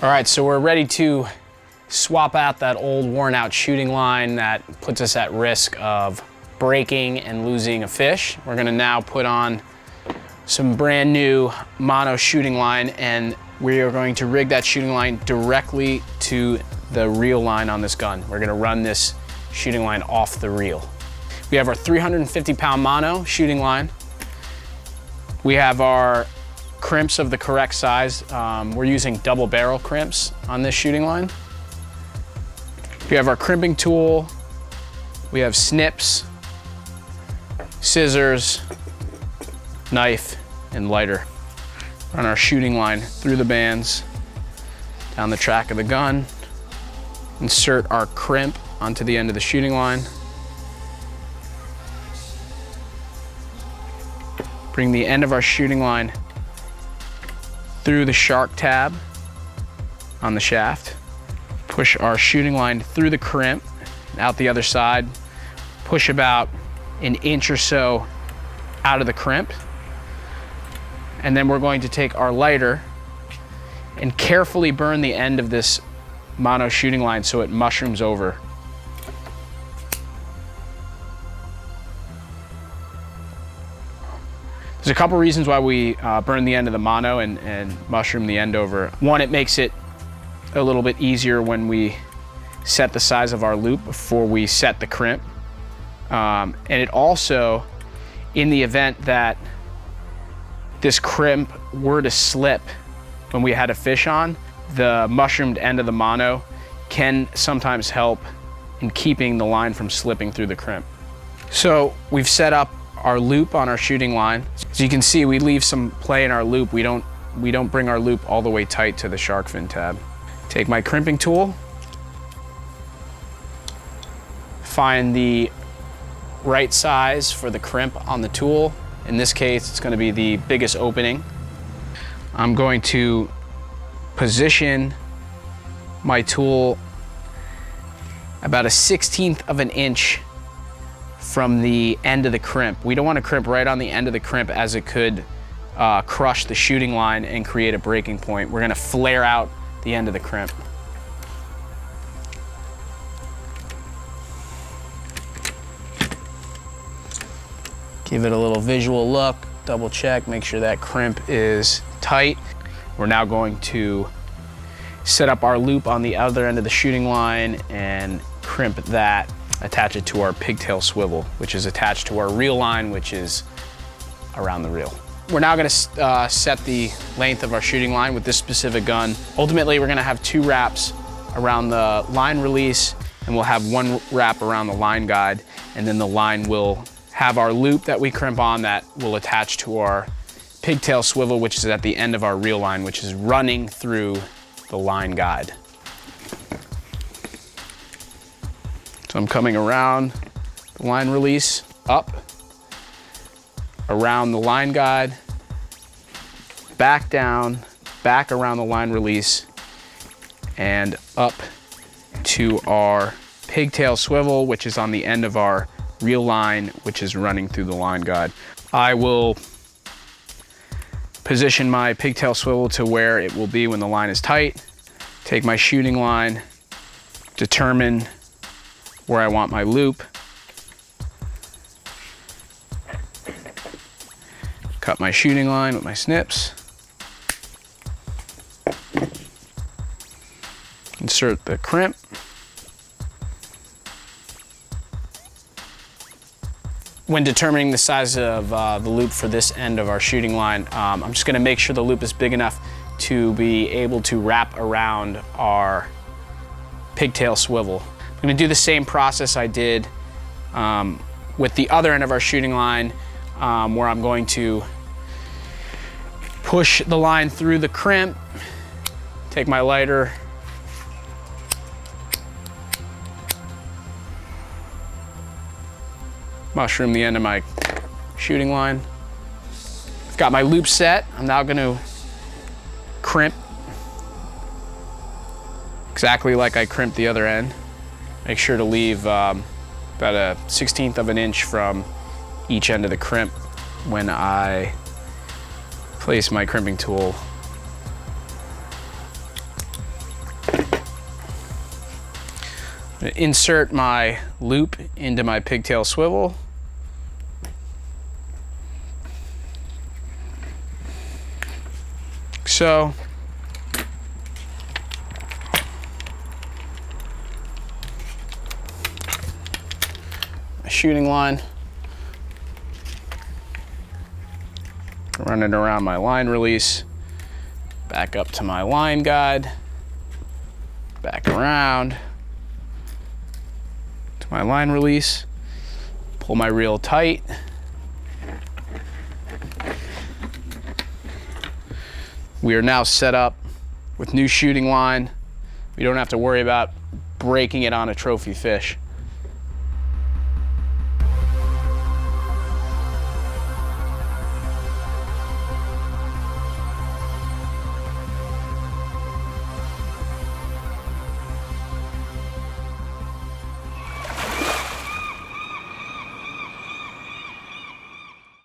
All right, so we're ready to swap out that old worn out shooting line that puts us at risk of breaking and losing a fish. We're gonna now put on some brand new mono shooting line, and we are going to rig that shooting line directly to the reel line on this gun. We're gonna run this shooting line off the reel. We have our 350-pound mono shooting line. We have our crimps of the correct size. We're using double barrel crimps on this shooting line. We have our crimping tool. We have snips, scissors, knife, and lighter. Run our shooting line through the bands, down the track of the gun. Insert our crimp onto the end of the shooting line. Bring the end of our shooting line through the shark tab on the shaft. Push our shooting line through the crimp, out the other side. Push about an inch or so out of the crimp. And then we're going to take our lighter and carefully burn the end of this mono shooting line so it mushrooms over. There's a couple reasons why we burn the end of the mono and mushroom the end over. One, it makes it a little bit easier when we set the size of our loop before we set the crimp. And it also, in the event that this crimp were to slip when we had a fish on, the mushroomed end of the mono can sometimes help in keeping the line from slipping through the crimp. So we've set up our loop on our shooting line. As you can see, we leave some play in our loop. We don't bring our loop all the way tight to the shark fin tab. Take my crimping tool, find the right size for the crimp on the tool. In this case, it's going to be the biggest opening. I'm going to position my tool about a 1/16 of an inch from the end of the crimp. We don't want to crimp right on the end of the crimp, as it could crush the shooting line and create a breaking point. We're going to flare out the end of the crimp. Give it a little visual look, double check, make sure that crimp is tight. We're now going to set up our loop on the other end of the shooting line and crimp that, attach it to our pigtail swivel, which is attached to our reel line, which is around the reel. We're now gonna set the length of our shooting line with this specific gun. Ultimately, we're gonna have 2 wraps around the line release, and we'll have 1 wrap around the line guide, and then the line will have our loop that we crimp on that will attach to our pigtail swivel, which is at the end of our reel line, which is running through the line guide. So I'm coming around the line release, up, around the line guide, back down, back around the line release, and up to our pigtail swivel, which is on the end of our reel line, which is running through the line guide. I will position my pigtail swivel to where it will be when the line is tight, take my shooting line, determine where I want my loop, cut my shooting line with my snips, insert the crimp, when determining the size of the loop for this end of our shooting line, I'm just gonna make sure the loop is big enough to be able to wrap around our pigtail swivel. I'm gonna do the same process I did with the other end of our shooting line, where I'm going to push the line through the crimp, take my lighter, mushroom the end of my shooting line. I've got my loop set. I'm now going to crimp exactly like I crimped the other end. Make sure to leave about a 1/16 of an inch from each end of the crimp when I place my crimping tool I'm gonna insert my loop into my pigtail swivel. So. My shooting line. Run it around my line release. Back up to my line guide. Back around to my line release. Pull my reel tight. We are now set up with new shooting line. We don't have to worry about breaking it on a trophy fish.